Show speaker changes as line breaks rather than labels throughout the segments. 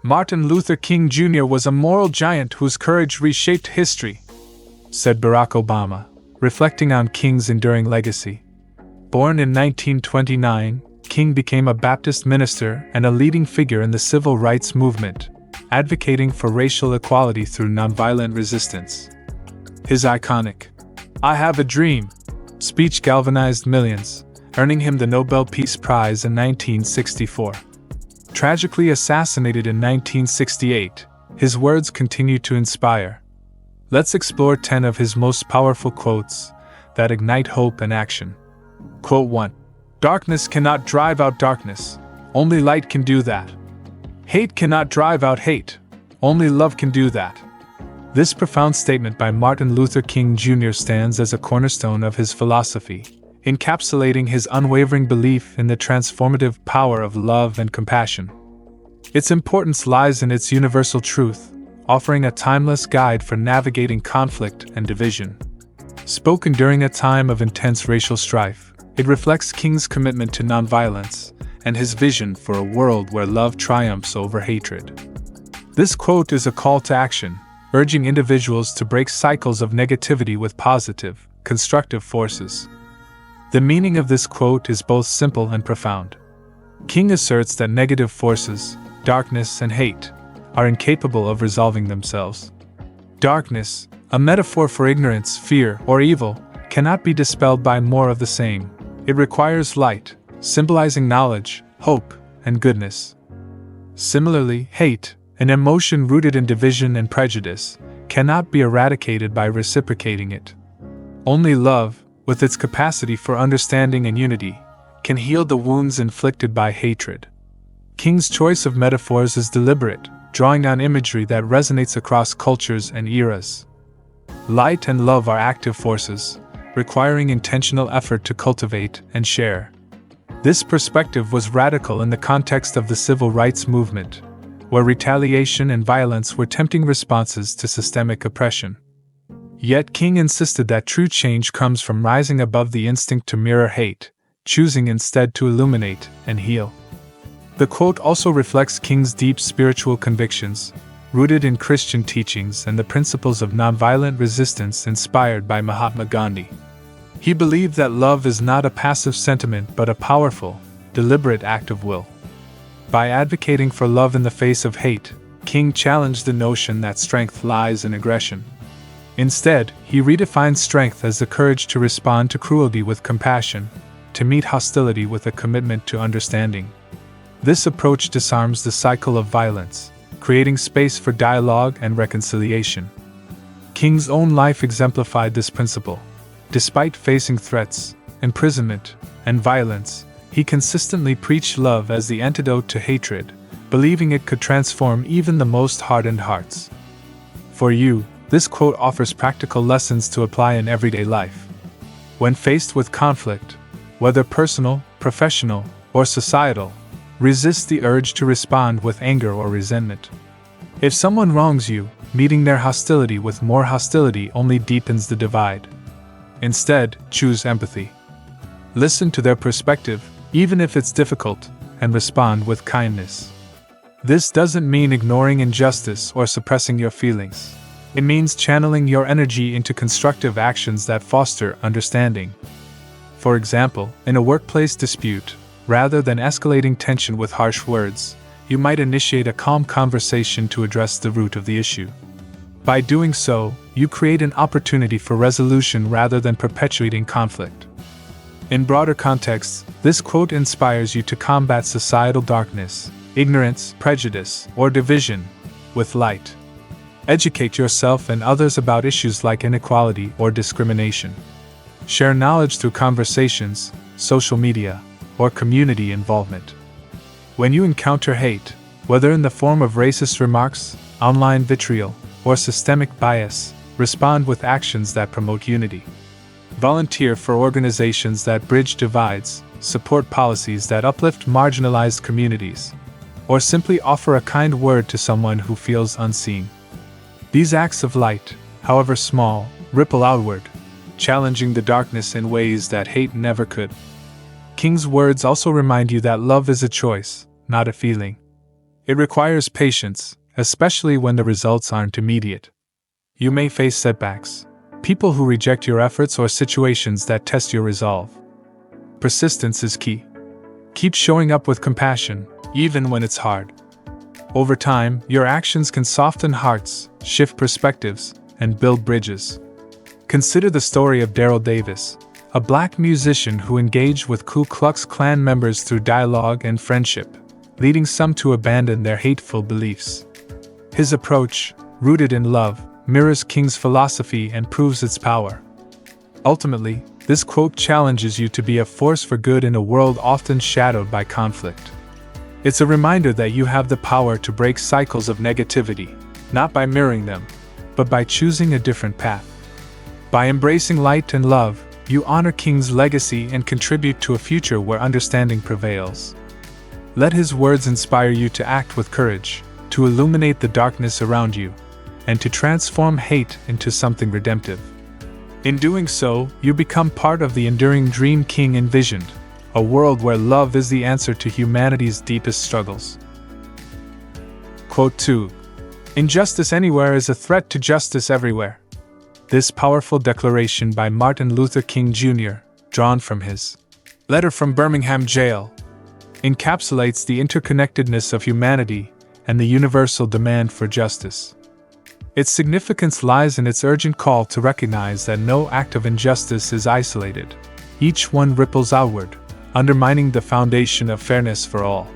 Martin Luther King Jr. was a moral giant whose courage reshaped history, said Barack Obama, reflecting on King's enduring legacy. Born in 1929, King became a Baptist minister and a leading figure in the civil rights movement, advocating for racial equality through nonviolent resistance. His iconic "I Have a Dream" speech galvanized millions, earning him the Nobel Peace Prize in 1964. Tragically assassinated in 1968, his words continue to inspire. Let's explore 10 of his most powerful quotes that ignite hope and action. Quote 1. Darkness cannot drive out darkness. Only light can do that. Hate cannot drive out hate. Only love can do that. This profound statement by Martin Luther King Jr. stands as a cornerstone of his philosophy, encapsulating his unwavering belief in the transformative power of love and compassion. Its importance lies in its universal truth, offering a timeless guide for navigating conflict and division. Spoken during a time of intense racial strife, it reflects King's commitment to nonviolence and his vision for a world where love triumphs over hatred. This quote is a call to action, urging individuals to break cycles of negativity with positive, constructive forces. The meaning of this quote is both simple and profound. King asserts that negative forces, darkness and hate, are incapable of resolving themselves. Darkness, a metaphor for ignorance, fear, or evil, cannot be dispelled by more of the same. It requires light, symbolizing knowledge, hope, and goodness. Similarly, hate, an emotion rooted in division and prejudice, cannot be eradicated by reciprocating it. Only love, with its capacity for understanding and unity, can heal the wounds inflicted by hatred. King's choice of metaphors is deliberate, drawing on imagery that resonates across cultures and eras. Light and love are active forces, requiring intentional effort to cultivate and share. This perspective was radical in the context of the civil rights movement, where retaliation and violence were tempting responses to systemic oppression. Yet King insisted that true change comes from rising above the instinct to mirror hate, choosing instead to illuminate and heal. The quote also reflects King's deep spiritual convictions, rooted in Christian teachings and the principles of nonviolent resistance inspired by Mahatma Gandhi. He believed that love is not a passive sentiment but a powerful, deliberate act of will. By advocating for love in the face of hate, King challenged the notion that strength lies in aggression. Instead, he redefined strength as the courage to respond to cruelty with compassion, to meet hostility with a commitment to understanding. This approach disarms the cycle of violence, creating space for dialogue and reconciliation. King's own life exemplified this principle. Despite facing threats, imprisonment, and violence, he consistently preached love as the antidote to hatred, believing it could transform even the most hardened hearts. For you, this quote offers practical lessons to apply in everyday life. When faced with conflict, whether personal, professional, or societal, resist the urge to respond with anger or resentment. If someone wrongs you, meeting their hostility with more hostility only deepens the divide. Instead, choose empathy. Listen to their perspective, even if it's difficult, and respond with kindness. This doesn't mean ignoring injustice or suppressing your feelings. It means channeling your energy into constructive actions that foster understanding. For example, in a workplace dispute, rather than escalating tension with harsh words, you might initiate a calm conversation to address the root of the issue. By doing so, you create an opportunity for resolution rather than perpetuating conflict. In broader contexts, this quote inspires you to combat societal darkness, ignorance, prejudice, or division with light. Educate yourself and others about issues like inequality or discrimination. Share knowledge through conversations, social media, or community involvement. When you encounter hate, whether in the form of racist remarks, online vitriol, or systemic bias, respond with actions that promote unity. Volunteer for organizations that bridge divides, support policies that uplift marginalized communities, or simply offer a kind word to someone who feels unseen. These acts of light, however small, ripple outward, challenging the darkness in ways that hate never could. King's words also remind you that love is a choice, not a feeling. It requires patience, especially when the results aren't immediate. You may face setbacks, people who reject your efforts, or situations that test your resolve. Persistence is key. Keep showing up with compassion, even when it's hard. Over time, your actions can soften hearts, shift perspectives, and build bridges. Consider the story of Daryl Davis, a black musician who engaged with Ku Klux Klan members through dialogue and friendship, leading some to abandon their hateful beliefs. His approach, rooted in love, mirrors King's philosophy and proves its power. Ultimately, this quote challenges you to be a force for good in a world often shadowed by conflict. It's a reminder that you have the power to break cycles of negativity, not by mirroring them, but by choosing a different path. By embracing light and love, you honor King's legacy and contribute to a future where understanding prevails. Let his words inspire you to act with courage, to illuminate the darkness around you, and to transform hate into something redemptive. In doing so, you become part of the enduring dream King envisioned, a world where love is the answer to humanity's deepest struggles. Quote 2. Injustice anywhere is a threat to justice everywhere. This powerful declaration by Martin Luther King Jr., drawn from his letter from Birmingham jail, encapsulates the interconnectedness of humanity and the universal demand for justice. Its significance lies in its urgent call to recognize that no act of injustice is isolated. Each one ripples outward, undermining the foundation of fairness for all.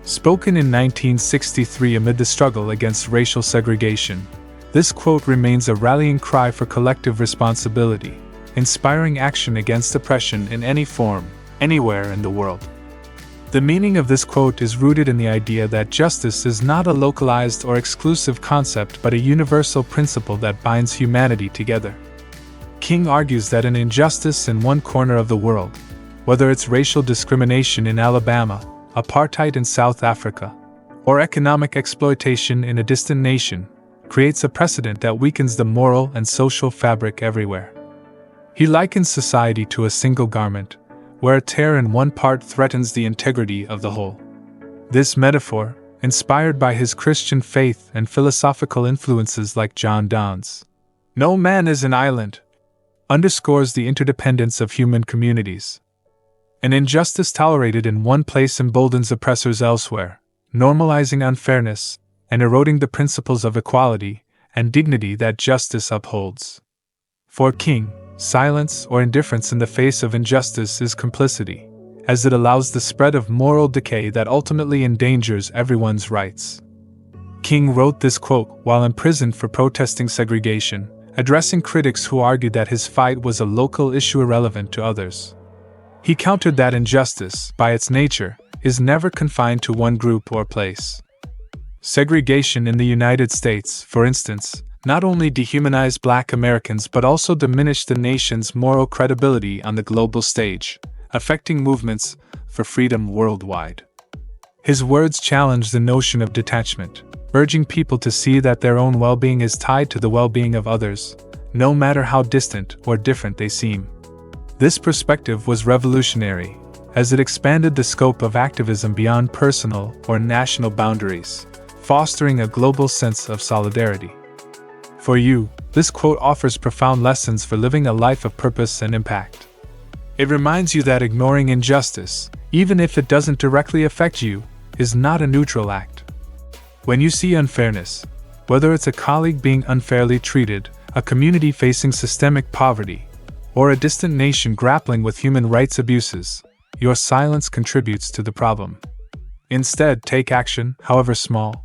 Spoken in 1963 amid the struggle against racial segregation, this quote remains a rallying cry for collective responsibility, inspiring action against oppression in any form, anywhere in the world. The meaning of this quote is rooted in the idea that justice is not a localized or exclusive concept but a universal principle that binds humanity together. King argues that an injustice in one corner of the world, whether it's racial discrimination in Alabama, apartheid in South Africa, or economic exploitation in a distant nation, creates a precedent that weakens the moral and social fabric everywhere. He likens society to a single garment, where a tear in one part threatens the integrity of the whole. This metaphor, inspired by his Christian faith and philosophical influences like John Donne's "No man is an island," underscores the interdependence of human communities. An injustice tolerated in one place emboldens oppressors elsewhere, normalizing unfairness and eroding the principles of equality and dignity that justice upholds. For King, silence or indifference in the face of injustice is complicity, as it allows the spread of moral decay that ultimately endangers everyone's rights. King wrote this quote while imprisoned for protesting segregation, addressing critics who argued that his fight was a local issue irrelevant to others. He countered that injustice, by its nature, is never confined to one group or place. Segregation in the United States, for instance, not only dehumanized Black Americans but also diminished the nation's moral credibility on the global stage, affecting movements for freedom worldwide. His words challenge the notion of detachment, urging people to see that their own well-being is tied to the well-being of others, no matter how distant or different they seem. This perspective was revolutionary, as it expanded the scope of activism beyond personal or national boundaries, fostering a global sense of solidarity. For you, this quote offers profound lessons for living a life of purpose and impact. It reminds you that ignoring injustice, even if it doesn't directly affect you, is not a neutral act. When you see unfairness, whether it's a colleague being unfairly treated, a community facing systemic poverty, or a distant nation grappling with human rights abuses, your silence contributes to the problem. Instead, take action, however small.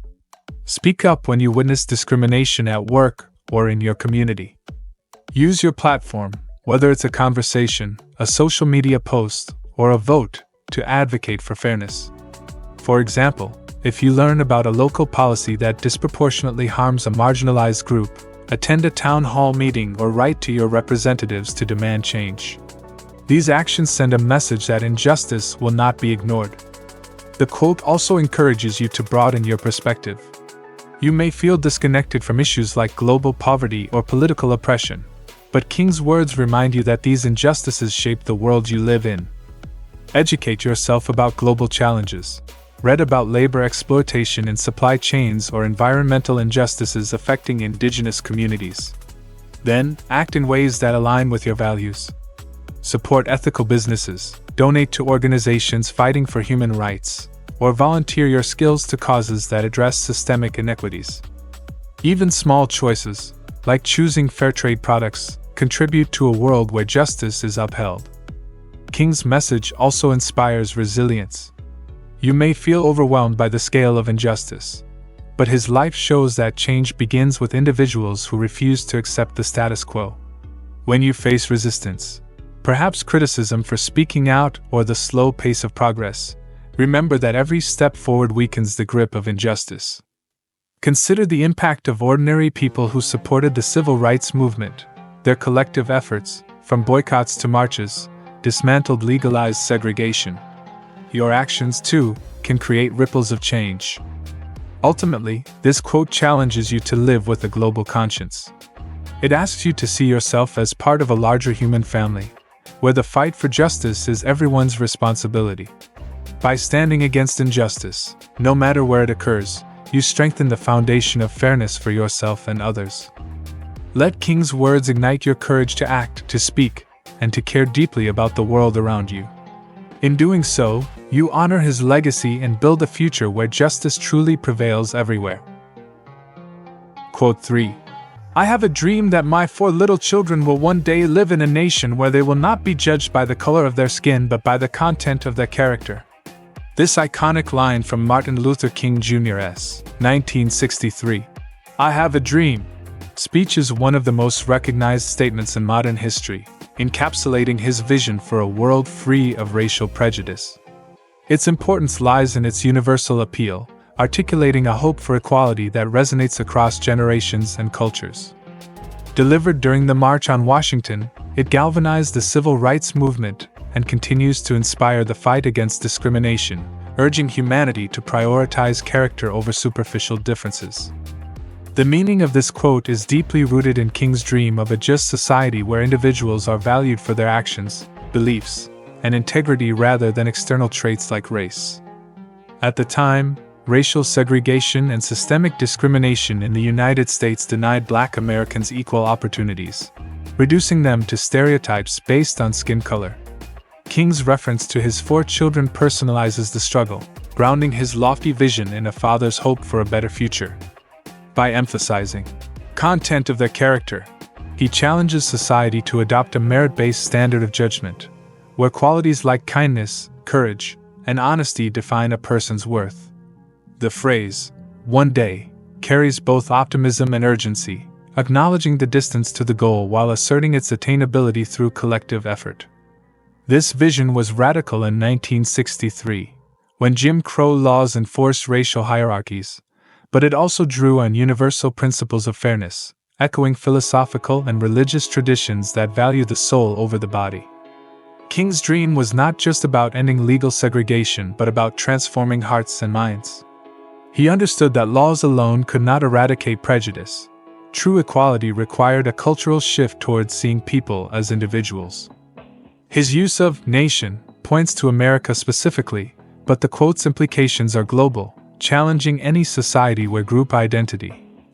Speak up when you witness discrimination at work or in your community. Use your platform, whether it's a conversation, a social media post, or a vote, to advocate for fairness. For example, if you learn about a local policy that disproportionately harms a marginalized group, attend a town hall meeting or write to your representatives to demand change. These actions send a message that injustice will not be ignored. The quote also encourages you to broaden your perspective. You may feel disconnected from issues like global poverty or political oppression, but King's words remind you that these injustices shape the world you live in. Educate yourself about global challenges. read about labor exploitation in supply chains or environmental injustices affecting indigenous communities. Then, act in ways that align with your values. Support ethical businesses, donate to organizations fighting for human rights, or volunteer your skills to causes that address systemic inequities. Even small choices, like choosing fair trade products, contribute to a world where justice is upheld. King's message also inspires resilience. You may feel overwhelmed by the scale of injustice, but his life shows that change begins with individuals who refuse to accept the status quo. When you face resistance, perhaps criticism for speaking out or the slow pace of progress, remember that every step forward weakens the grip of injustice. Consider the impact of ordinary people who supported the civil rights movement. Their collective efforts, from boycotts to marches, dismantled legalized segregation. Your actions, too, can create ripples of change. Ultimately, this quote challenges you to live with a global conscience. It asks you to see yourself as part of a larger human family, where the fight for justice is everyone's responsibility. By standing against injustice, no matter where it occurs, you strengthen the foundation of fairness for yourself and others. Let King's words ignite your courage to act, to speak, and to care deeply about the world around you. In doing so, you honor his legacy and build a future where justice truly prevails everywhere. Quote 3. I have a dream that my 4 little children will one day live in a nation where they will not be judged by the color of their skin but by the content of their character. This iconic line from Martin Luther King Jr.'s 1963 "I have a dream" speech is one of the most recognized statements in modern history, encapsulating his vision for a world free of racial prejudice. Its importance lies in its universal appeal, articulating a hope for equality that resonates across generations and cultures. Delivered during the March on Washington, it galvanized the civil rights movement and continues to inspire the fight against discrimination, urging humanity to prioritize character over superficial differences. The meaning of this quote is deeply rooted in King's dream of a just society where individuals are valued for their actions, beliefs, and integrity rather than external traits like race. At the time, racial segregation and systemic discrimination in the United States denied Black Americans equal opportunities, reducing them to stereotypes based on skin color. King's reference to his 4 children personalizes the struggle, grounding his lofty vision in a father's hope for a better future. By emphasizing content of their character, he challenges society to adopt a merit-based standard of judgment, where qualities like kindness, courage, and honesty define a person's worth. The phrase, "one day," carries both optimism and urgency, acknowledging the distance to the goal while asserting its attainability through collective effort. This vision was radical in 1963, when Jim Crow laws enforced racial hierarchies, but it also drew on universal principles of fairness, echoing philosophical and religious traditions that value the soul over the body. King's dream was not just about ending legal segregation but about transforming hearts and minds. He understood that laws alone could not eradicate prejudice. True equality required a cultural shift towards seeing people as individuals. His use of nation points to America specifically, but the quote's implications are global, challenging any society where group identity,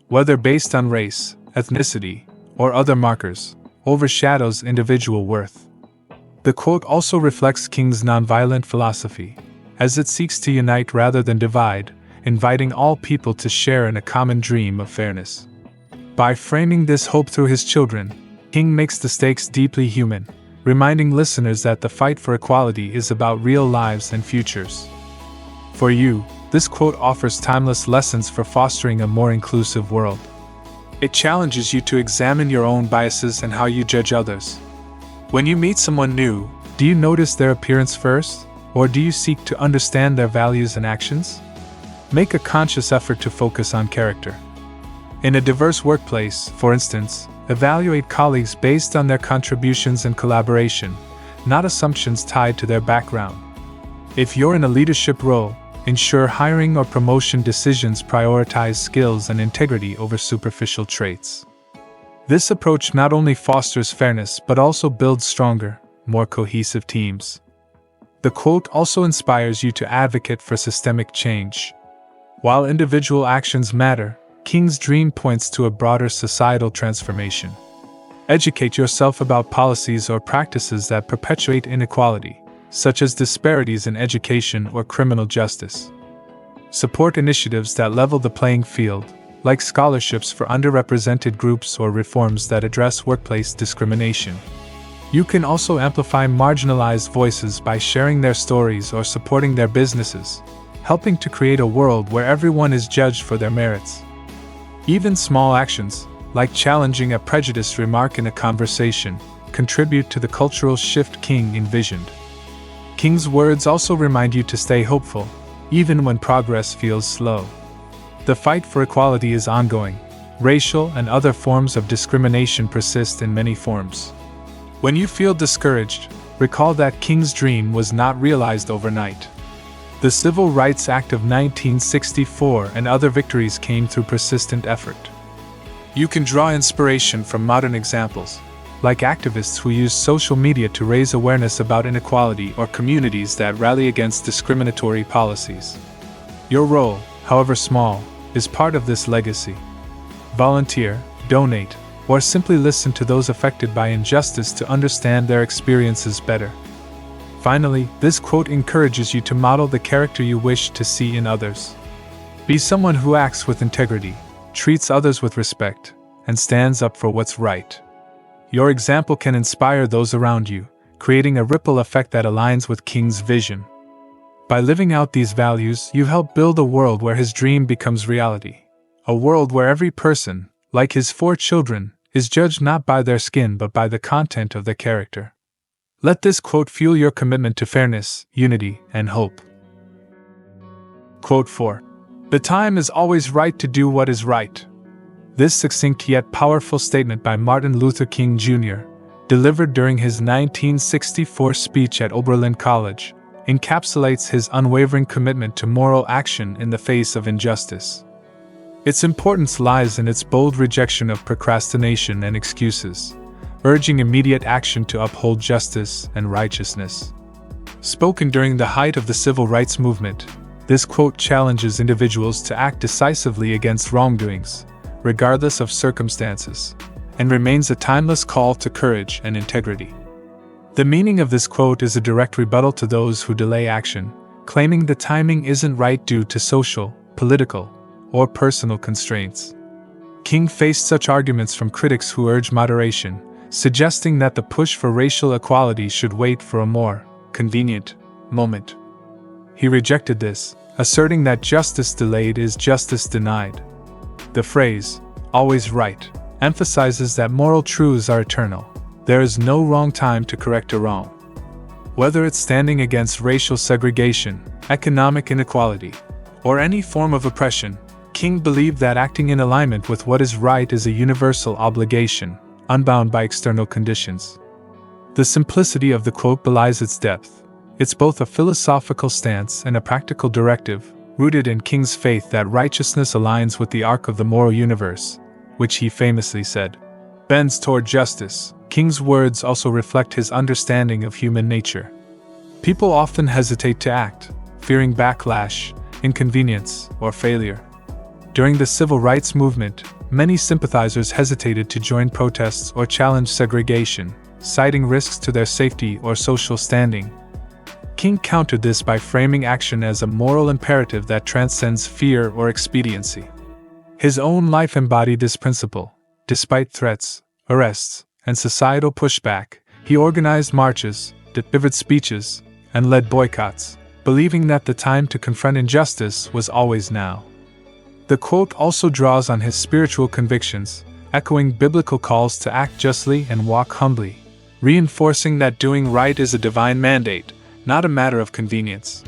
whether based on race, ethnicity, or other markers, overshadows individual worth. The quote also reflects King's nonviolent philosophy, as it seeks to unite rather than divide, inviting all people to share in a common dream of fairness. By framing this hope through his children, King makes the stakes deeply human, reminding listeners that the fight for equality is about real lives and futures. For you, this quote offers timeless lessons for fostering a more inclusive world. It challenges you to examine your own biases and how you judge others. When you meet someone new, do you notice their appearance first, or do you seek to understand their values and actions? Make a conscious effort to focus on character. In a diverse workplace, for instance, evaluate colleagues based on their contributions and collaboration, not assumptions tied to their background. If you're in a leadership role, ensure hiring or promotion decisions prioritize skills and integrity over superficial traits. This approach not only fosters fairness but also builds stronger, more cohesive teams. The quote also inspires you to advocate for systemic change. While individual actions matter, King's dream points to a broader societal transformation. Educate yourself about policies or practices that perpetuate inequality, such as disparities in education or criminal justice. Support initiatives that level the playing field, like scholarships for underrepresented groups or reforms that address workplace discrimination. You can also amplify marginalized voices by sharing their stories or supporting their businesses, helping to create a world where everyone is judged for their merits. Even small actions, like challenging a prejudiced remark in a conversation, contribute to the cultural shift King envisioned. King's words also remind you to stay hopeful, even when progress feels slow. The fight for equality is ongoing. Racial and other forms of discrimination persist in many forms. When you feel discouraged, recall that King's dream was not realized overnight. The Civil Rights Act of 1964 and other victories came through persistent effort. You can draw inspiration from modern examples, like activists who use social media to raise awareness about inequality or communities that rally against discriminatory policies. Your role, however small, is part of this legacy. Volunteer, donate, or simply listen to those affected by injustice to understand their experiences better. Finally, this quote encourages you to model the character you wish to see in others. Be someone who acts with integrity, treats others with respect, and stands up for what's right. Your example can inspire those around you, creating a ripple effect that aligns with King's vision. By living out these values, you help build a world where his dream becomes reality. A world where every person, like his 4 children, is judged not by their skin but by the content of their character. Let this quote fuel your commitment to fairness, unity, and hope. Quote 4. The time is always right to do what is right. This succinct yet powerful statement by Martin Luther King Jr., delivered during his 1964 speech at Oberlin College, encapsulates his unwavering commitment to moral action in the face of injustice. Its importance lies in its bold rejection of procrastination and excuses, urging immediate action to uphold justice and righteousness. Spoken during the height of the civil rights movement, this quote challenges individuals to act decisively against wrongdoings, regardless of circumstances, and remains a timeless call to courage and integrity. The meaning of this quote is a direct rebuttal to those who delay action, claiming the timing isn't right due to social, political, or personal constraints. King faced such arguments from critics who urge moderation, suggesting that the push for racial equality should wait for a more convenient moment. He rejected this, asserting that justice delayed is justice denied. The phrase, always right, emphasizes that moral truths are eternal. There is no wrong time to correct a wrong. Whether it's standing against racial segregation, economic inequality, or any form of oppression, King believed that acting in alignment with what is right is a universal obligation, unbound by external conditions. The simplicity of the quote belies its depth. It's both a philosophical stance and a practical directive, rooted in King's faith that righteousness aligns with the arc of the moral universe, which he famously said, bends toward justice. King's words also reflect his understanding of human nature. People often hesitate to act, fearing backlash, inconvenience, or failure. During the civil rights movement, many sympathizers hesitated to join protests or challenge segregation, citing risks to their safety or social standing. King countered this by framing action as a moral imperative that transcends fear or expediency. His own life embodied this principle. Despite threats, arrests, and societal pushback, he organized marches, delivered speeches, and led boycotts, believing that the time to confront injustice was always now. The quote also draws on his spiritual convictions, echoing biblical calls to act justly and walk humbly, reinforcing that doing right is a divine mandate, not a matter of convenience.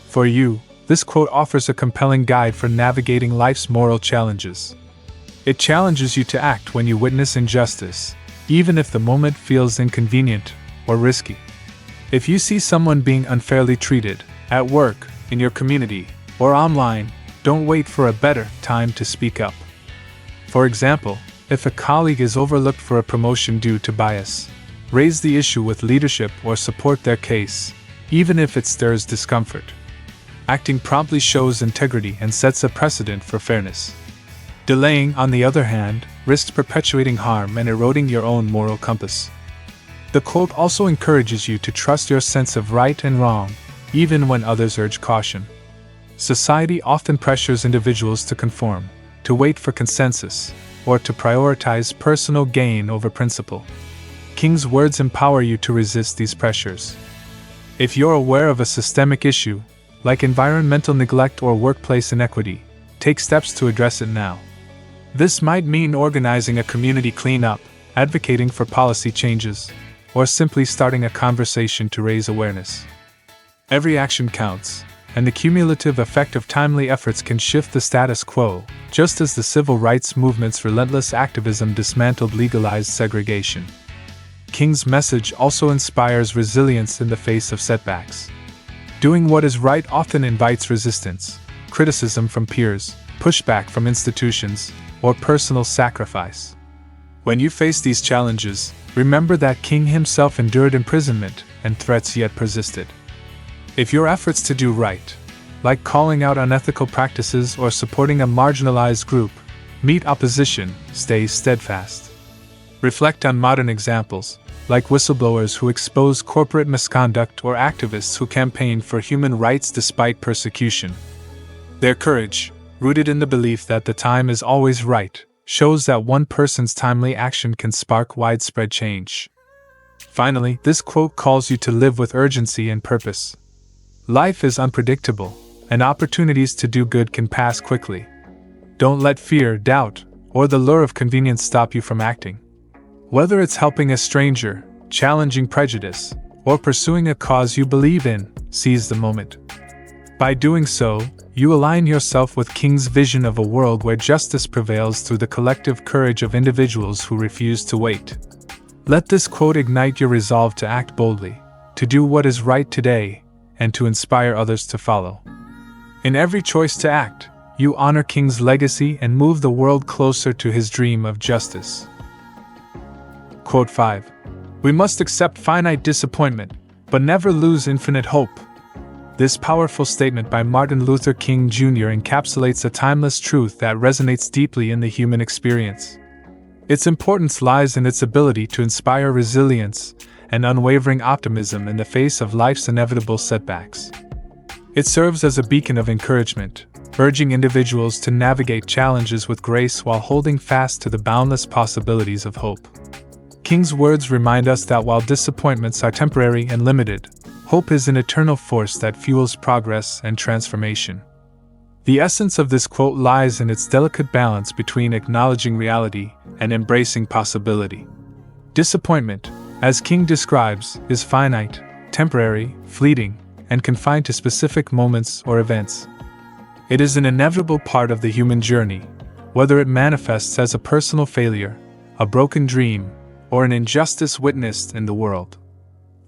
For you, this quote offers a compelling guide for navigating life's moral challenges. It challenges you to act when you witness injustice, even if the moment feels inconvenient or risky. If you see someone being unfairly treated, at work, in your community, or online, don't wait for a better time to speak up. For example, if a colleague is overlooked for a promotion due to bias, raise the issue with leadership or support their case, even if it stirs discomfort. Acting promptly shows integrity and sets a precedent for fairness. Delaying, on the other hand, risks perpetuating harm and eroding your own moral compass. The quote also encourages you to trust your sense of right and wrong, even when others urge caution. Society often pressures individuals to conform, to wait for consensus, or to prioritize personal gain over principle. King's words empower you to resist these pressures. If you're aware of a systemic issue, like environmental neglect or workplace inequity, take steps to address it now. This might mean organizing a community cleanup, advocating for policy changes, or simply starting a conversation to raise awareness. Every action counts, and the cumulative effect of timely efforts can shift the status quo, just as the civil rights movement's relentless activism dismantled legalized segregation. King's message also inspires resilience in the face of setbacks. Doing what is right often invites resistance, criticism from peers, pushback from institutions, or personal sacrifice. When you face these challenges, remember that King himself endured imprisonment and threats yet persisted. If your efforts to do right, like calling out unethical practices or supporting a marginalized group, meet opposition, stay steadfast. Reflect on modern examples, like whistleblowers who expose corporate misconduct or activists who campaign for human rights despite persecution. Their courage, rooted in the belief that the time is always right, shows that one person's timely action can spark widespread change. Finally, this quote calls you to live with urgency and purpose. Life is unpredictable, and opportunities to do good can pass quickly. Don't let fear, doubt, or the lure of convenience stop you from acting. Whether it's helping a stranger, challenging prejudice, or pursuing a cause you believe in, seize the moment. By doing so, you align yourself with King's vision of a world where justice prevails through the collective courage of individuals who refuse to wait. Let this quote ignite your resolve to act boldly, to do what is right today, and to inspire others to follow. In every choice to act, you honor King's legacy and move the world closer to his dream of justice. Quote 5. We must accept finite disappointment, but never lose infinite hope. This powerful statement by Martin Luther King Jr. encapsulates a timeless truth that resonates deeply in the human experience. Its importance lies in its ability to inspire resilience and unwavering optimism in the face of life's inevitable setbacks. It serves as a beacon of encouragement, urging individuals to navigate challenges with grace while holding fast to the boundless possibilities of hope. King's words remind us that while disappointments are temporary and limited, hope is an eternal force that fuels progress and transformation. The essence of this quote lies in its delicate balance between acknowledging reality and embracing possibility. Disappointment, as King describes, is finite, temporary, fleeting, and confined to specific moments or events. It is an inevitable part of the human journey, whether it manifests as a personal failure, a broken dream, or an injustice witnessed in the world.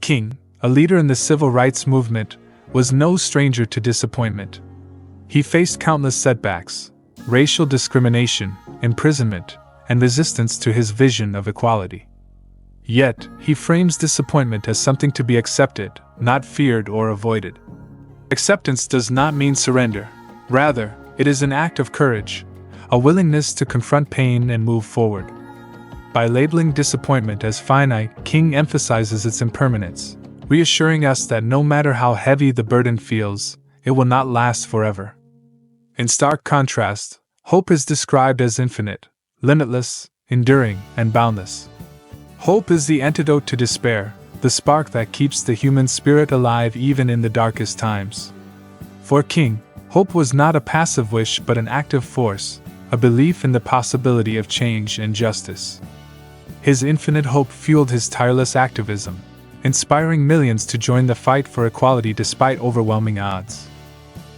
King, a leader in the civil rights movement, was no stranger to disappointment. He faced countless setbacks, racial discrimination, imprisonment, and resistance to his vision of equality. Yet, he frames disappointment as something to be accepted, not feared or avoided. Acceptance does not mean surrender. Rather, it is an act of courage, a willingness to confront pain and move forward. By labeling disappointment as finite, King emphasizes its impermanence, reassuring us that no matter how heavy the burden feels, it will not last forever. In stark contrast, hope is described as infinite, limitless, enduring, and boundless. Hope is the antidote to despair, the spark that keeps the human spirit alive even in the darkest times. For King, hope was not a passive wish but an active force, a belief in the possibility of change and justice. His infinite hope fueled his tireless activism, inspiring millions to join the fight for equality despite overwhelming odds.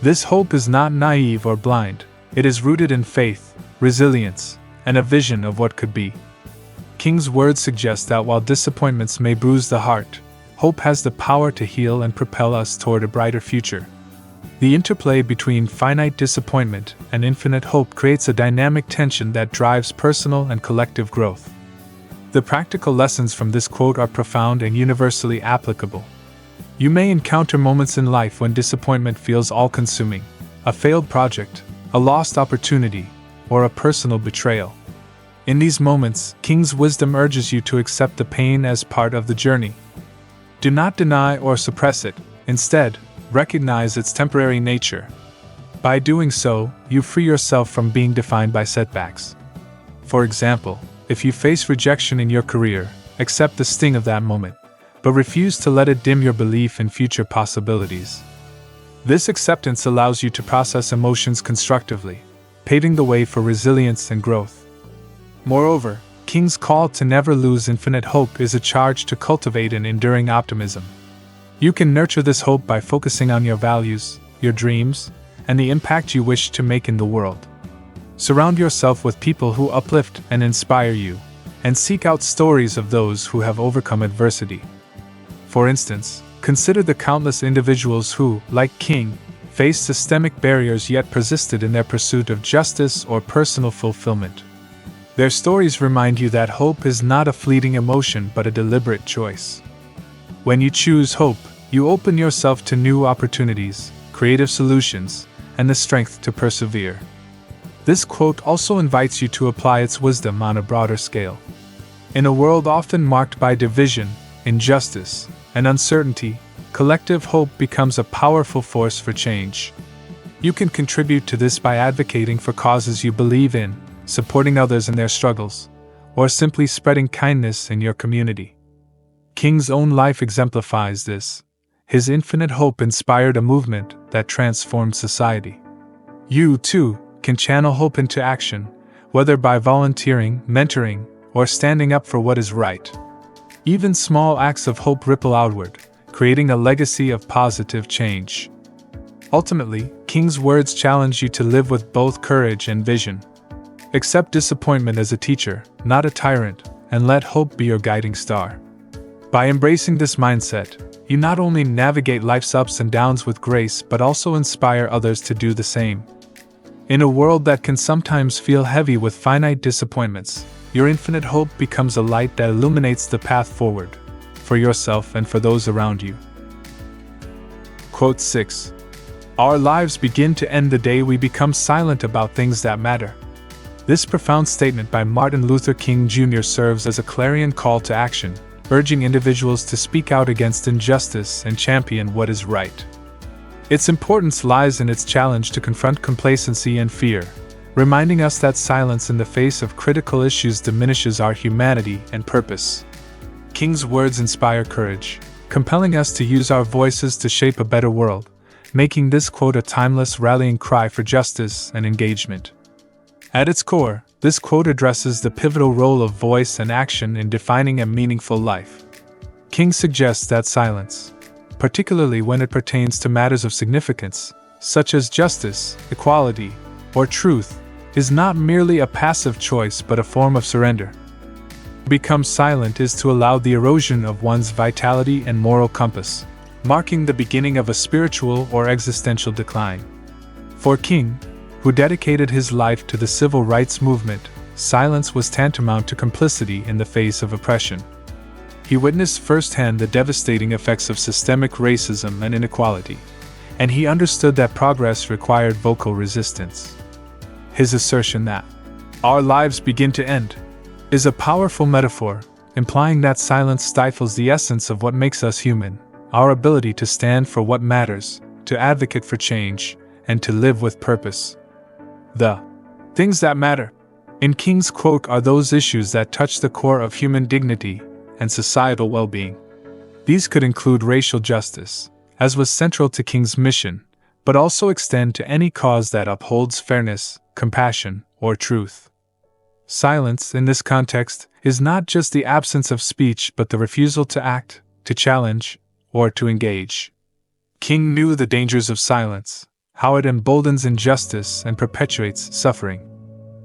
This hope is not naive or blind, it is rooted in faith, resilience, and a vision of what could be. King's words suggest that while disappointments may bruise the heart, hope has the power to heal and propel us toward a brighter future. The interplay between finite disappointment and infinite hope creates a dynamic tension that drives personal and collective growth. The practical lessons from this quote are profound and universally applicable. You may encounter moments in life when disappointment feels all-consuming, a failed project, a lost opportunity, or a personal betrayal. In these moments, King's wisdom urges you to accept the pain as part of the journey. Do not deny or suppress it. Instead, recognize its temporary nature. By doing so, you free yourself from being defined by setbacks. For example, if you face rejection in your career, accept the sting of that moment, but refuse to let it dim your belief in future possibilities. This acceptance allows you to process emotions constructively, paving the way for resilience and growth. Moreover, King's call to never lose infinite hope is a charge to cultivate an enduring optimism. You can nurture this hope by focusing on your values, your dreams, and the impact you wish to make in the world. Surround yourself with people who uplift and inspire you, and seek out stories of those who have overcome adversity. For instance, consider the countless individuals who, like King, faced systemic barriers yet persisted in their pursuit of justice or personal fulfillment. Their stories remind you that hope is not a fleeting emotion but a deliberate choice. When you choose hope, you open yourself to new opportunities, creative solutions, and the strength to persevere. This quote also invites you to apply its wisdom on a broader scale. In a world often marked by division, injustice, and uncertainty, collective hope becomes a powerful force for change. You can contribute to this by advocating for causes you believe in, supporting others in their struggles, or simply spreading kindness in your community. King's own life exemplifies this. His infinite hope inspired a movement that transformed society. You, too, can channel hope into action, whether by volunteering, mentoring, or standing up for what is right. Even small acts of hope ripple outward, creating a legacy of positive change. Ultimately, King's words challenge you to live with both courage and vision. Accept disappointment as a teacher, not a tyrant, and let hope be your guiding star. By embracing this mindset, you not only navigate life's ups and downs with grace but also inspire others to do the same. In a world that can sometimes feel heavy with finite disappointments, your infinite hope becomes a light that illuminates the path forward, for yourself and for those around you. Quote 6. Our lives begin to end the day we become silent about things that matter. This profound statement by Martin Luther King Jr. serves as a clarion call to action, urging individuals to speak out against injustice and champion what is right. Its importance lies in its challenge to confront complacency and fear, reminding us that silence in the face of critical issues diminishes our humanity and purpose. King's words inspire courage, compelling us to use our voices to shape a better world, making this quote a timeless rallying cry for justice and engagement. At its core, this quote addresses the pivotal role of voice and action in defining a meaningful life. King suggests that silence, particularly when it pertains to matters of significance, such as justice, equality, or truth, is not merely a passive choice but a form of surrender. To become silent is to allow the erosion of one's vitality and moral compass, marking the beginning of a spiritual or existential decline. For King, who dedicated his life to the civil rights movement, silence was tantamount to complicity in the face of oppression. He witnessed firsthand the devastating effects of systemic racism and inequality, and he understood that progress required vocal resistance. His assertion that our lives begin to end is a powerful metaphor, implying that silence stifles the essence of what makes us human, our ability to stand for what matters, to advocate for change, and to live with purpose. The things that matter in King's quote are those issues that touch the core of human dignity and societal well-being. These could include racial justice, as was central to King's mission, but also extend to any cause that upholds fairness, compassion, or truth. Silence, in this context, is not just the absence of speech but the refusal to act, to challenge, or to engage. King knew the dangers of silence, how it emboldens injustice and perpetuates suffering.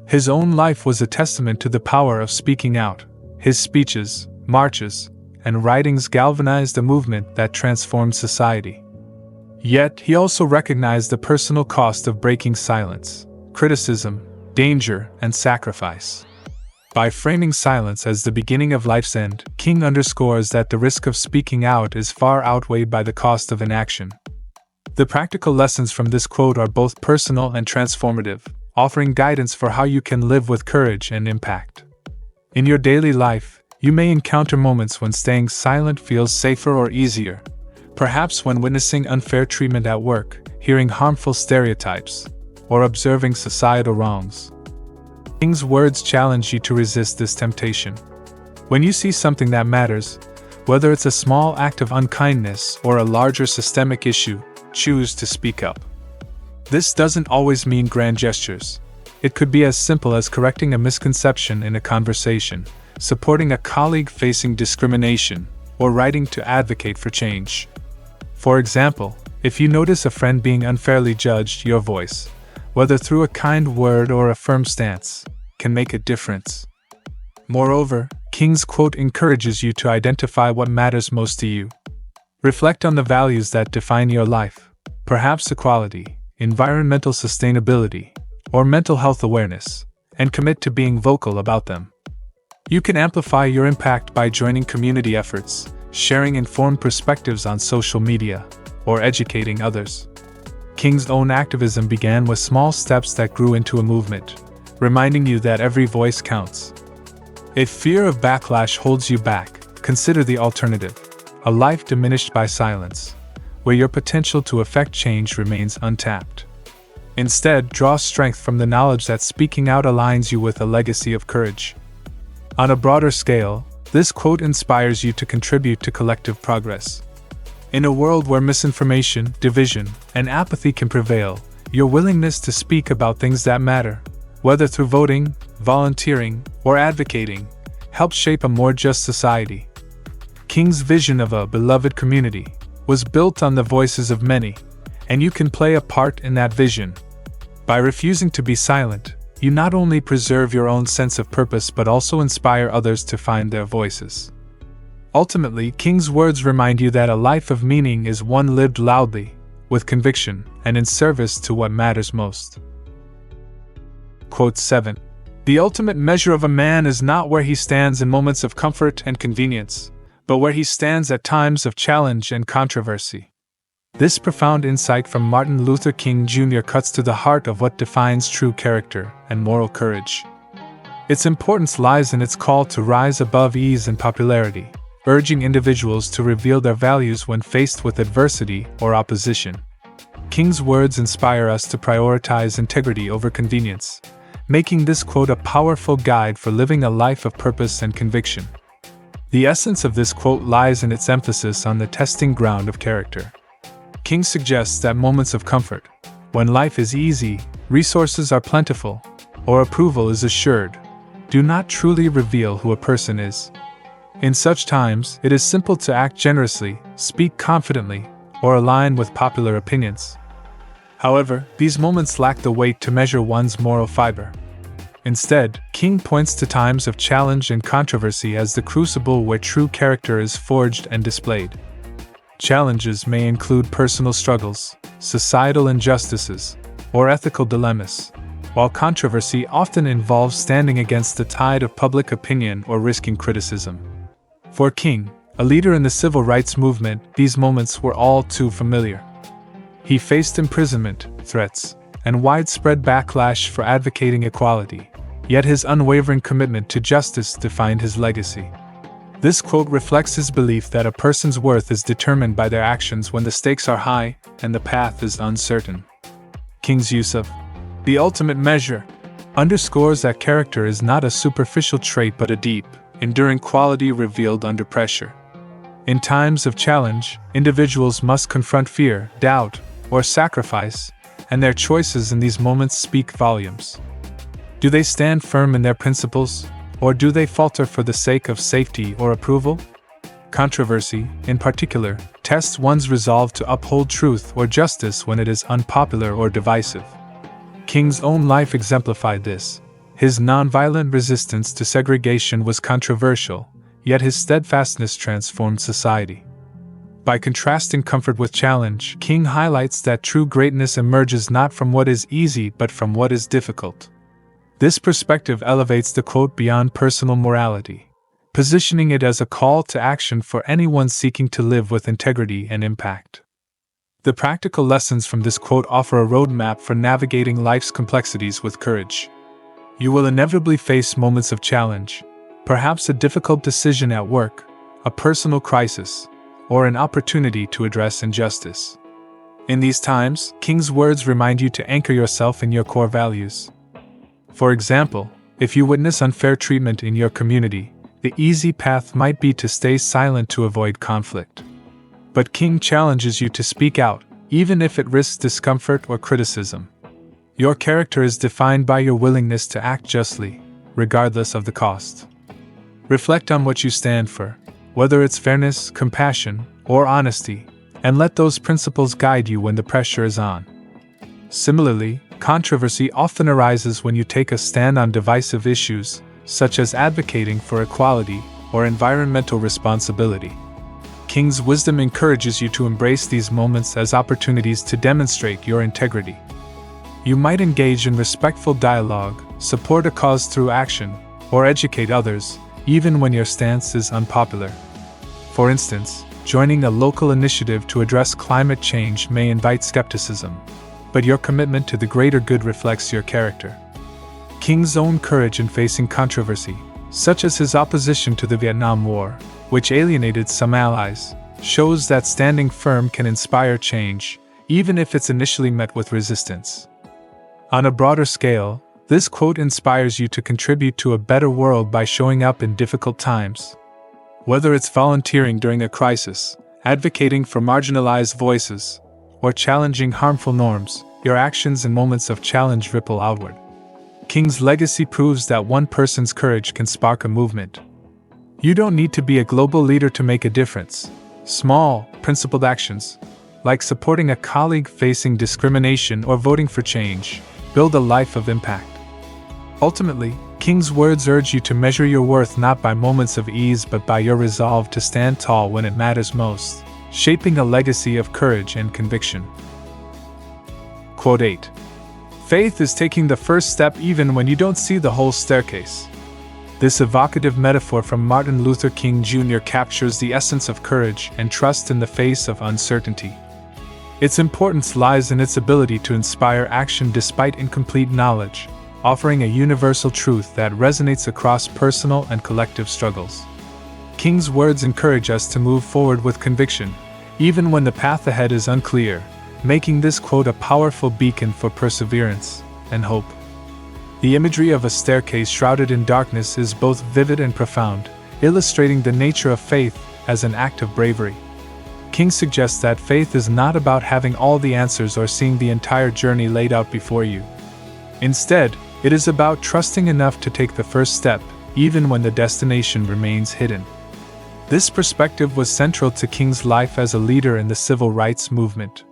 His own life was a testament to the power of speaking out. His speeches, marches, and writings galvanized a movement that transformed society. Yet, he also recognized the personal cost of breaking silence: criticism, danger, and sacrifice. By framing silence as the beginning of life's end, King underscores that the risk of speaking out is far outweighed by the cost of inaction. The practical lessons from this quote are both personal and transformative, offering guidance for how you can live with courage and impact. In your daily life, you may encounter moments when staying silent feels safer or easier, perhaps when witnessing unfair treatment at work, hearing harmful stereotypes, or observing societal wrongs. King's words challenge you to resist this temptation. When you see something that matters, whether it's a small act of unkindness or a larger systemic issue, choose to speak up. This doesn't always mean grand gestures. It could be as simple as correcting a misconception in a conversation, supporting a colleague facing discrimination, or writing to advocate for change. For example, if you notice a friend being unfairly judged, your voice, whether through a kind word or a firm stance, can make a difference. Moreover, King's quote encourages you to identify what matters most to you. Reflect on the values that define your life, perhaps equality, environmental sustainability, or mental health awareness, and commit to being vocal about them. You can amplify your impact by joining community efforts, sharing informed perspectives on social media, or educating others. King's own activism began with small steps that grew into a movement, reminding you that every voice counts. If fear of backlash holds you back, consider the alternative: a life diminished by silence, where your potential to affect change remains untapped. Instead, draw strength from the knowledge that speaking out aligns you with a legacy of courage. On a broader scale, this quote inspires you to contribute to collective progress. In a world where misinformation, division, and apathy can prevail, your willingness to speak about things that matter, whether through voting, volunteering, or advocating, helps shape a more just society. King's vision of a beloved community was built on the voices of many, and you can play a part in that vision. By refusing to be silent, you not only preserve your own sense of purpose but also inspire others to find their voices. Ultimately, King's words remind you that a life of meaning is one lived loudly, with conviction, and in service to what matters most. Quote 7. The ultimate measure of a man is not where he stands in moments of comfort and convenience, but where he stands at times of challenge and controversy. This profound insight from Martin Luther King Jr. cuts to the heart of what defines true character and moral courage. Its importance lies in its call to rise above ease and popularity, urging individuals to reveal their values when faced with adversity or opposition. King's words inspire us to prioritize integrity over convenience, making this quote a powerful guide for living a life of purpose and conviction. The essence of this quote lies in its emphasis on the testing ground of character. King suggests that moments of comfort, when life is easy, resources are plentiful, or approval is assured, do not truly reveal who a person is. In such times, it is simple to act generously, speak confidently, or align with popular opinions. However, these moments lack the weight to measure one's moral fiber. Instead, King points to times of challenge and controversy as the crucible where true character is forged and displayed. Challenges may include personal struggles, societal injustices, or ethical dilemmas, while controversy often involves standing against the tide of public opinion or risking criticism. For King, a leader in the civil rights movement, these moments were all too familiar. He faced imprisonment, threats, and widespread backlash for advocating equality, yet his unwavering commitment to justice defined his legacy. This quote reflects his belief that a person's worth is determined by their actions when the stakes are high and the path is uncertain. King's use of the ultimate measure underscores that character is not a superficial trait but a deep, enduring quality revealed under pressure. In times of challenge, individuals must confront fear, doubt, or sacrifice, and their choices in these moments speak volumes. Do they stand firm in their principles, or do they falter for the sake of safety or approval? Controversy, in particular, tests one's resolve to uphold truth or justice when it is unpopular or divisive. King's own life exemplified this. His nonviolent resistance to segregation was controversial, yet his steadfastness transformed society. By contrasting comfort with challenge, King highlights that true greatness emerges not from what is easy but from what is difficult. This perspective elevates the quote beyond personal morality, positioning it as a call to action for anyone seeking to live with integrity and impact. The practical lessons from this quote offer a roadmap for navigating life's complexities with courage. You will inevitably face moments of challenge, perhaps a difficult decision at work, a personal crisis, or an opportunity to address injustice. In these times, King's words remind you to anchor yourself in your core values. For example, if you witness unfair treatment in your community, the easy path might be to stay silent to avoid conflict. But King challenges you to speak out, even if it risks discomfort or criticism. Your character is defined by your willingness to act justly, regardless of the cost. Reflect on what you stand for, whether it's fairness, compassion, or honesty, and let those principles guide you when the pressure is on. Similarly, controversy often arises when you take a stand on divisive issues, such as advocating for equality or environmental responsibility. King's wisdom encourages you to embrace these moments as opportunities to demonstrate your integrity. You might engage in respectful dialogue, support a cause through action, or educate others, even when your stance is unpopular. For instance, joining a local initiative to address climate change may invite skepticism, but your commitment to the greater good reflects your character. King's own courage in facing controversy, such as his opposition to the Vietnam War, which alienated some allies, shows that standing firm can inspire change, even if it's initially met with resistance. On a broader scale, this quote inspires you to contribute to a better world by showing up in difficult times. Whether it's volunteering during a crisis, advocating for marginalized voices, or challenging harmful norms, your actions in moments of challenge ripple outward. King's legacy proves that one person's courage can spark a movement. You don't need to be a global leader to make a difference. Small, principled actions, like supporting a colleague facing discrimination or voting for change, build a life of impact. Ultimately, King's words urge you to measure your worth not by moments of ease but by your resolve to stand tall when it matters most, shaping a legacy of courage and conviction. Quote 8. Faith is taking the first step even when you don't see the whole staircase. This evocative metaphor from Martin Luther King Jr. captures the essence of courage and trust in the face of uncertainty. Its importance lies in its ability to inspire action despite incomplete knowledge, offering a universal truth that resonates across personal and collective struggles. King's words encourage us to move forward with conviction, even when the path ahead is unclear, making this quote a powerful beacon for perseverance and hope. The imagery of a staircase shrouded in darkness is both vivid and profound, illustrating the nature of faith as an act of bravery. King suggests that faith is not about having all the answers or seeing the entire journey laid out before you. Instead, it is about trusting enough to take the first step, even when the destination remains hidden. This perspective was central to King's life as a leader in the civil rights movement.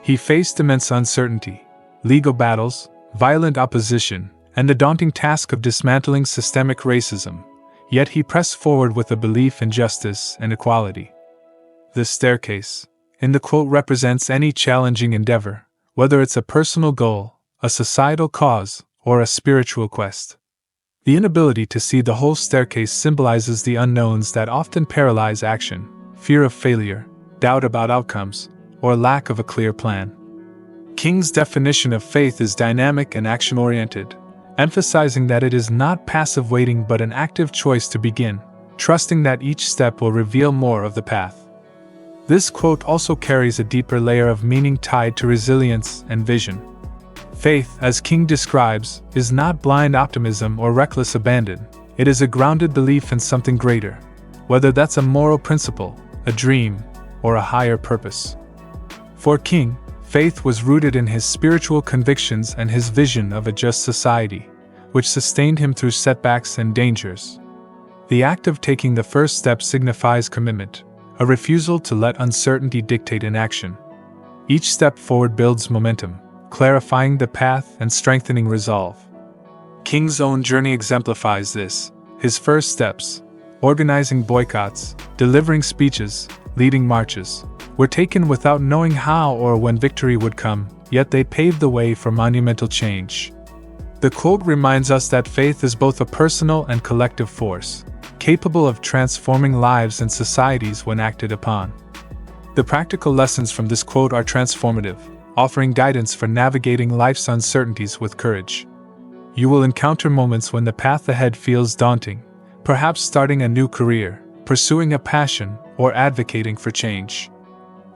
He faced immense uncertainty, legal battles, violent opposition, and the daunting task of dismantling systemic racism, yet he pressed forward with a belief in justice and equality. The staircase, in the quote, represents any challenging endeavor, whether it's a personal goal, a societal cause, or a spiritual quest. The inability to see the whole staircase symbolizes the unknowns that often paralyze action: fear of failure, doubt about outcomes, or lack of a clear plan. King's definition of faith is dynamic and action-oriented, emphasizing that it is not passive waiting but an active choice to begin, trusting that each step will reveal more of the path. This quote also carries a deeper layer of meaning tied to resilience and vision. Faith, as King describes, is not blind optimism or reckless abandon. It is a grounded belief in something greater, whether that's a moral principle, a dream, or a higher purpose. For King, faith was rooted in his spiritual convictions and his vision of a just society, which sustained him through setbacks and dangers. The act of taking the first step signifies commitment, a refusal to let uncertainty dictate inaction. Each step forward builds momentum, clarifying the path and strengthening resolve. King's own journey exemplifies this. His first steps, organizing boycotts, delivering speeches, leading marches, were taken without knowing how or when victory would come, yet they paved the way for monumental change. The quote reminds us that faith is both a personal and collective force, capable of transforming lives and societies when acted upon. The practical lessons from this quote are transformative, offering guidance for navigating life's uncertainties with courage. You will encounter moments when the path ahead feels daunting, perhaps starting a new career, pursuing a passion, or advocating for change.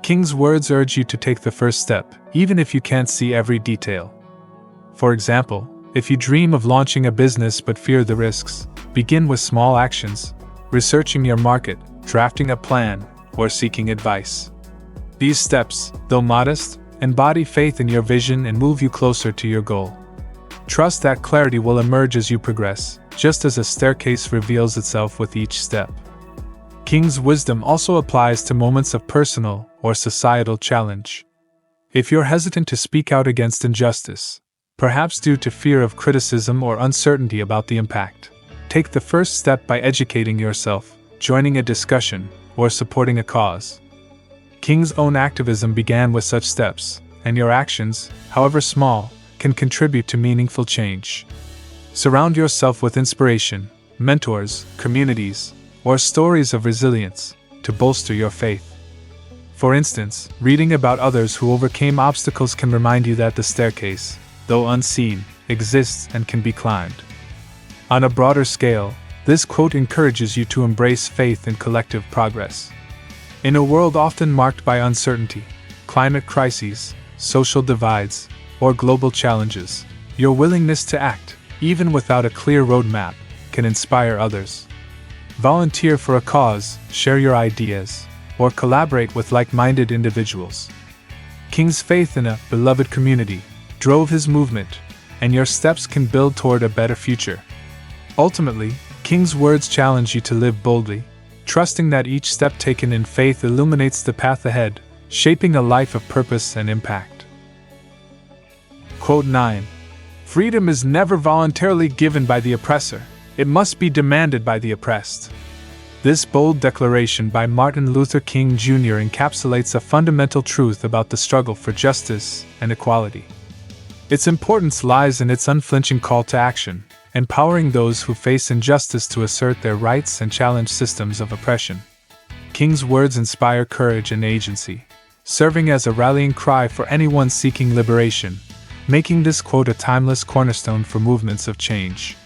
King's words urge you to take the first step, even if you can't see every detail. For example, if you dream of launching a business but fear the risks, begin with small actions, researching your market, drafting a plan, or seeking advice. These steps, though modest, embody faith in your vision and move you closer to your goal. Trust that clarity will emerge as you progress, just as a staircase reveals itself with each step. King's wisdom also applies to moments of personal or societal challenge. If you're hesitant to speak out against injustice, perhaps due to fear of criticism or uncertainty about the impact, take the first step by educating yourself, joining a discussion, or supporting a cause. King's own activism began with such steps, and your actions, however small, can contribute to meaningful change. Surround yourself with inspiration, mentors, communities, or stories of resilience to bolster your faith. For instance, reading about others who overcame obstacles can remind you that the staircase, though unseen, exists and can be climbed. On a broader scale, this quote encourages you to embrace faith in collective progress. In a world often marked by uncertainty, climate crises, social divides, or global challenges, your willingness to act, even without a clear roadmap, can inspire others. Volunteer for a cause, share your ideas, or collaborate with like-minded individuals. King's faith in a beloved community drove his movement, and your steps can build toward a better future. Ultimately, King's words challenge you to live boldly, trusting that each step taken in faith illuminates the path ahead, shaping a life of purpose and impact. Quote 9. Freedom is never voluntarily given by the oppressor, it must be demanded by the oppressed. This bold declaration by Martin Luther King Jr. encapsulates a fundamental truth about the struggle for justice and equality. Its importance lies in its unflinching call to action, empowering those who face injustice to assert their rights and challenge systems of oppression. King's words inspire courage and agency, serving as a rallying cry for anyone seeking liberation, making this quote a timeless cornerstone for movements of change.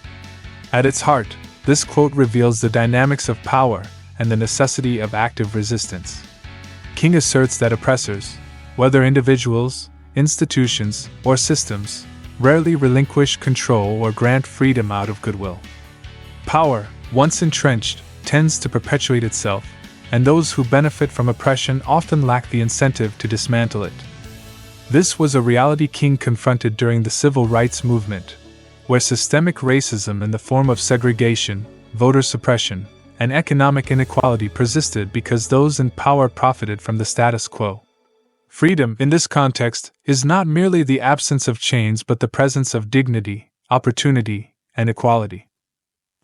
At its heart, this quote reveals the dynamics of power and the necessity of active resistance. King asserts that oppressors, whether individuals, institutions, or systems, rarely relinquish control or grant freedom out of goodwill. Power, once entrenched, tends to perpetuate itself, and those who benefit from oppression often lack the incentive to dismantle it. This was a reality King confronted during the civil rights movement, where systemic racism in the form of segregation, voter suppression, and economic inequality persisted because those in power profited from the status quo. Freedom, in this context, is not merely the absence of chains but the presence of dignity, opportunity, and equality.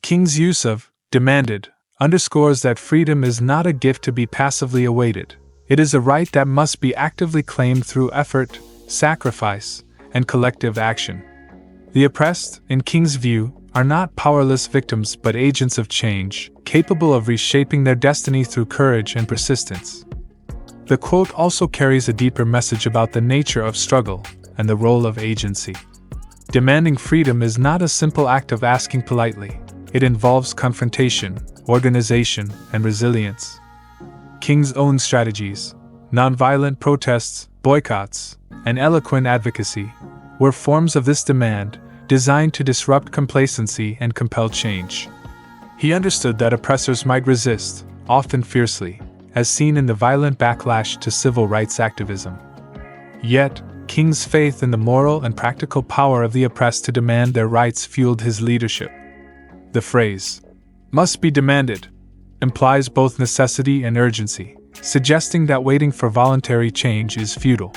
King's use of demanded underscores that freedom is not a gift to be passively awaited. It is a right that must be actively claimed through effort, sacrifice, and collective action. The oppressed, in King's view, are not powerless victims but agents of change, capable of reshaping their destiny through courage and persistence. The quote also carries a deeper message about the nature of struggle and the role of agency. Demanding freedom is not a simple act of asking politely. It involves confrontation, organization, and resilience. King's own strategies, nonviolent protests, boycotts, and eloquent advocacy, were forms of this demand, designed to disrupt complacency and compel change. He understood that oppressors might resist, often fiercely, as seen in the violent backlash to civil rights activism. Yet, King's faith in the moral and practical power of the oppressed to demand their rights fueled his leadership. The phrase, "must be demanded," implies both necessity and urgency, suggesting that waiting for voluntary change is futile.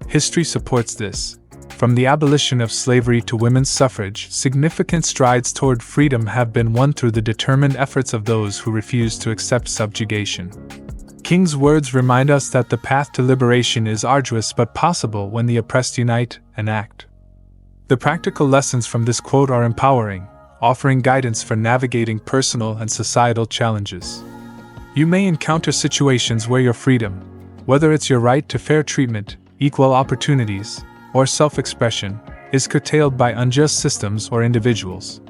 History supports this. From the abolition of slavery to women's suffrage, significant strides toward freedom have been won through the determined efforts of those who refuse to accept subjugation. King's words remind us that the path to liberation is arduous but possible when the oppressed unite and act. The practical lessons from this quote are empowering, offering guidance for navigating personal and societal challenges. You may encounter situations where your freedom, whether it's your right to fair treatment, equal opportunities, or self-expression, is curtailed by unjust systems or individuals.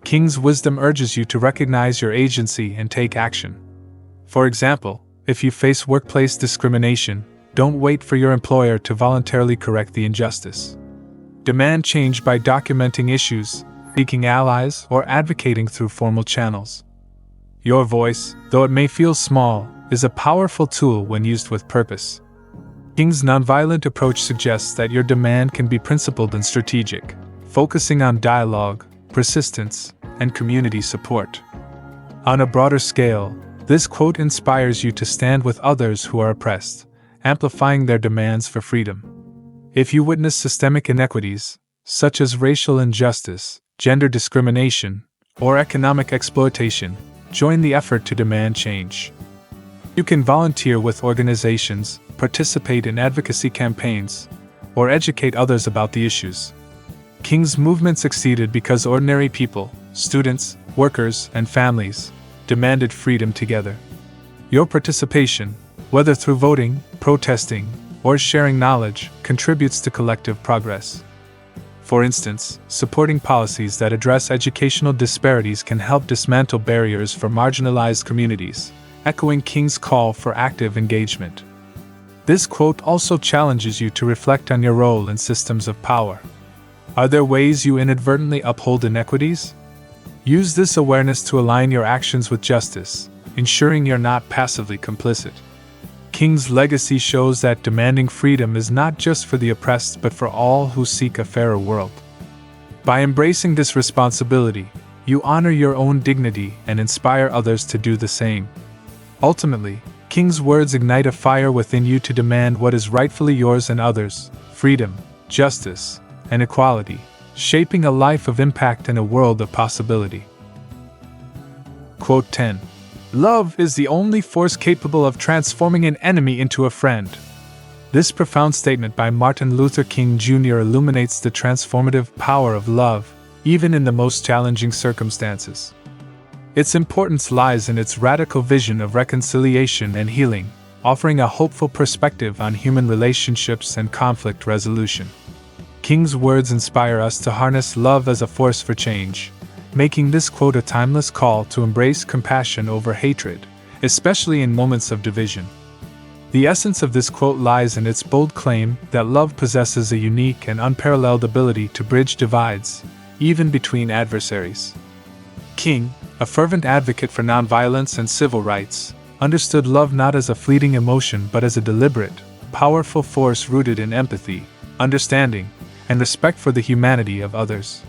King's wisdom urges you to recognize your agency and take action. For example, if you face workplace discrimination, don't wait for your employer to voluntarily correct the injustice. Demand change by documenting issues, seeking allies, or advocating through formal channels. Your voice, though it may feel small, is a powerful tool when used with purpose. King's nonviolent approach suggests that your demand can be principled and strategic, focusing on dialogue, persistence, and community support. On a broader scale, this quote inspires you to stand with others who are oppressed, amplifying their demands for freedom. If you witness systemic inequities, such as racial injustice, gender discrimination, or economic exploitation, join the effort to demand change. You can volunteer with organizations, participate in advocacy campaigns, or educate others about the issues. King's movement succeeded because ordinary people, students, workers, and families, demanded freedom together. Your participation, whether through voting, protesting, or sharing knowledge, contributes to collective progress. For instance, supporting policies that address educational disparities can help dismantle barriers for marginalized communities, echoing King's call for active engagement. This quote also challenges you to reflect on your role in systems of power. Are there ways you inadvertently uphold inequities? Use this awareness to align your actions with justice, ensuring you're not passively complicit. King's legacy shows that demanding freedom is not just for the oppressed but for all who seek a fairer world. By embracing this responsibility, you honor your own dignity and inspire others to do the same. Ultimately, King's words ignite a fire within you to demand what is rightfully yours and others: freedom, justice, and equality, shaping a life of impact and a world of possibility. Quote 10. Love is the only force capable of transforming an enemy into a friend. This profound statement by Martin Luther King Jr. illuminates the transformative power of love, even in the most challenging circumstances. Its importance lies in its radical vision of reconciliation and healing, offering a hopeful perspective on human relationships and conflict resolution. King's words inspire us to harness love as a force for change, making this quote a timeless call to embrace compassion over hatred, especially in moments of division. The essence of this quote lies in its bold claim that love possesses a unique and unparalleled ability to bridge divides, even between adversaries. King, a fervent advocate for nonviolence and civil rights, understood love not as a fleeting emotion but as a deliberate, powerful force rooted in empathy, understanding, and respect for the humanity of others.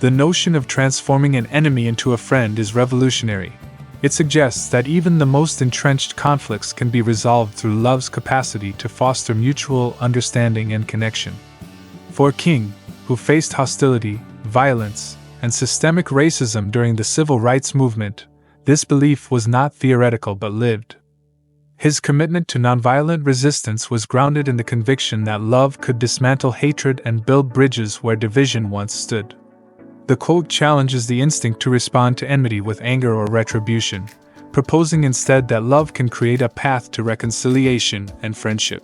The notion of transforming an enemy into a friend is revolutionary. It suggests that even the most entrenched conflicts can be resolved through love's capacity to foster mutual understanding and connection. For King, who faced hostility, violence, and systemic racism during the civil rights movement, this belief was not theoretical but lived. His commitment to nonviolent resistance was grounded in the conviction that love could dismantle hatred and build bridges where division once stood. The quote challenges the instinct to respond to enmity with anger or retribution, proposing instead that love can create a path to reconciliation and friendship.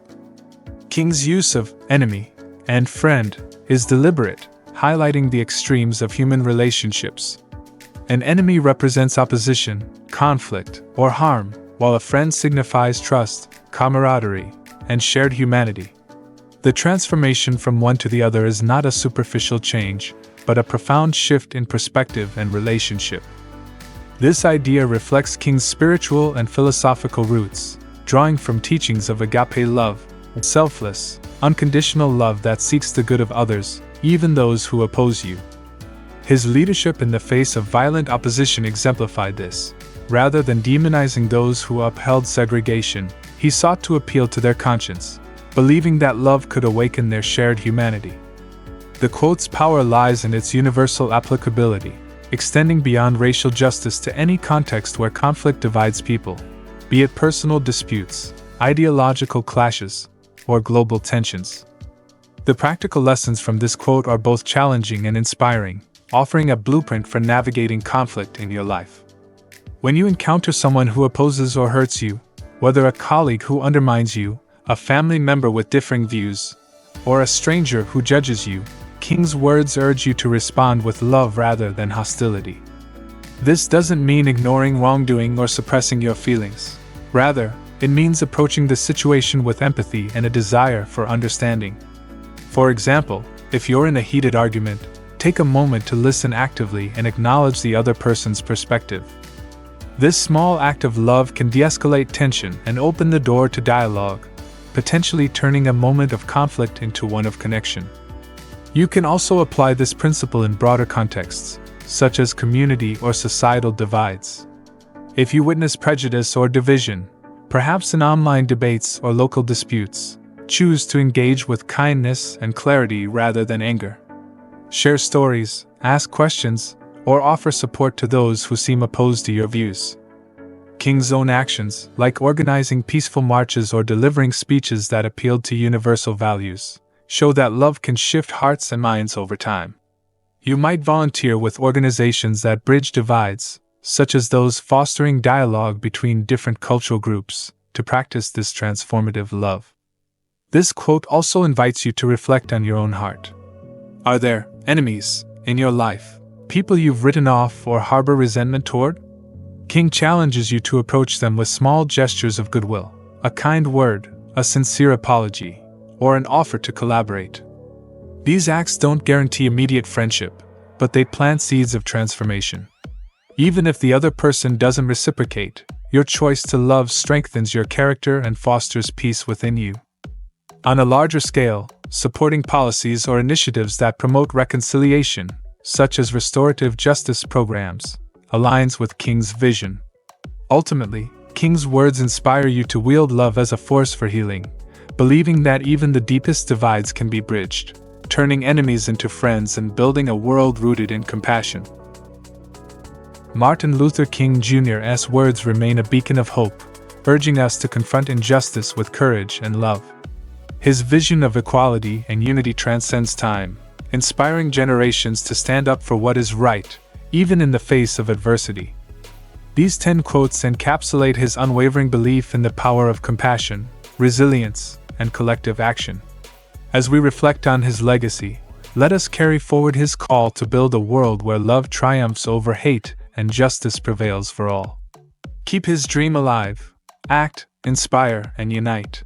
King's use of enemy and friend is deliberate, highlighting the extremes of human relationships. An enemy represents opposition, conflict, or harm, while a friend signifies trust, camaraderie, and shared humanity. The transformation from one to the other is not a superficial change, but a profound shift in perspective and relationship. This idea reflects King's spiritual and philosophical roots, drawing from teachings of agape love, selfless, unconditional love that seeks the good of others, even those who oppose you. His leadership in the face of violent opposition exemplified this. Rather than demonizing those who upheld segregation, he sought to appeal to their conscience, believing that love could awaken their shared humanity. The quote's power lies in its universal applicability, extending beyond racial justice to any context where conflict divides people, be it personal disputes, ideological clashes, or global tensions. The practical lessons from this quote are both challenging and inspiring, offering a blueprint for navigating conflict in your life. When you encounter someone who opposes or hurts you, whether a colleague who undermines you, a family member with differing views, or a stranger who judges you, King's words urge you to respond with love rather than hostility. This doesn't mean ignoring wrongdoing or suppressing your feelings. Rather, it means approaching the situation with empathy and a desire for understanding. For example, if you're in a heated argument, take a moment to listen actively and acknowledge the other person's perspective. This small act of love can de-escalate tension and open the door to dialogue, potentially turning a moment of conflict into one of connection. You can also apply this principle in broader contexts, such as community or societal divides. If you witness prejudice or division, perhaps in online debates or local disputes, choose to engage with kindness and clarity rather than anger. Share stories, ask questions, or offer support to those who seem opposed to your views. King's own actions, like organizing peaceful marches or delivering speeches that appealed to universal values, show that love can shift hearts and minds over time. You might volunteer with organizations that bridge divides, such as those fostering dialogue between different cultural groups, to practice this transformative love. This quote also invites you to reflect on your own heart. Are there enemies in your life, people you've written off or harbor resentment toward? King challenges you to approach them with small gestures of goodwill, a kind word, a sincere apology, or an offer to collaborate. These acts don't guarantee immediate friendship, but they plant seeds of transformation. Even if the other person doesn't reciprocate, your choice to love strengthens your character and fosters peace within you. On a larger scale, supporting policies or initiatives that promote reconciliation, such as restorative justice programs, aligns with King's vision. Ultimately, King's words inspire you to wield love as a force for healing, believing that even the deepest divides can be bridged, turning enemies into friends and building a world rooted in compassion. Martin Luther King Jr.'s words remain a beacon of hope, urging us to confront injustice with courage and love. His vision of equality and unity transcends time, inspiring generations to stand up for what is right, even in the face of adversity. These 10 quotes encapsulate his unwavering belief in the power of compassion, resilience, and collective action. As we reflect on his legacy, let us carry forward his call to build a world where love triumphs over hate and justice prevails for all. Keep his dream alive, act, inspire, and unite.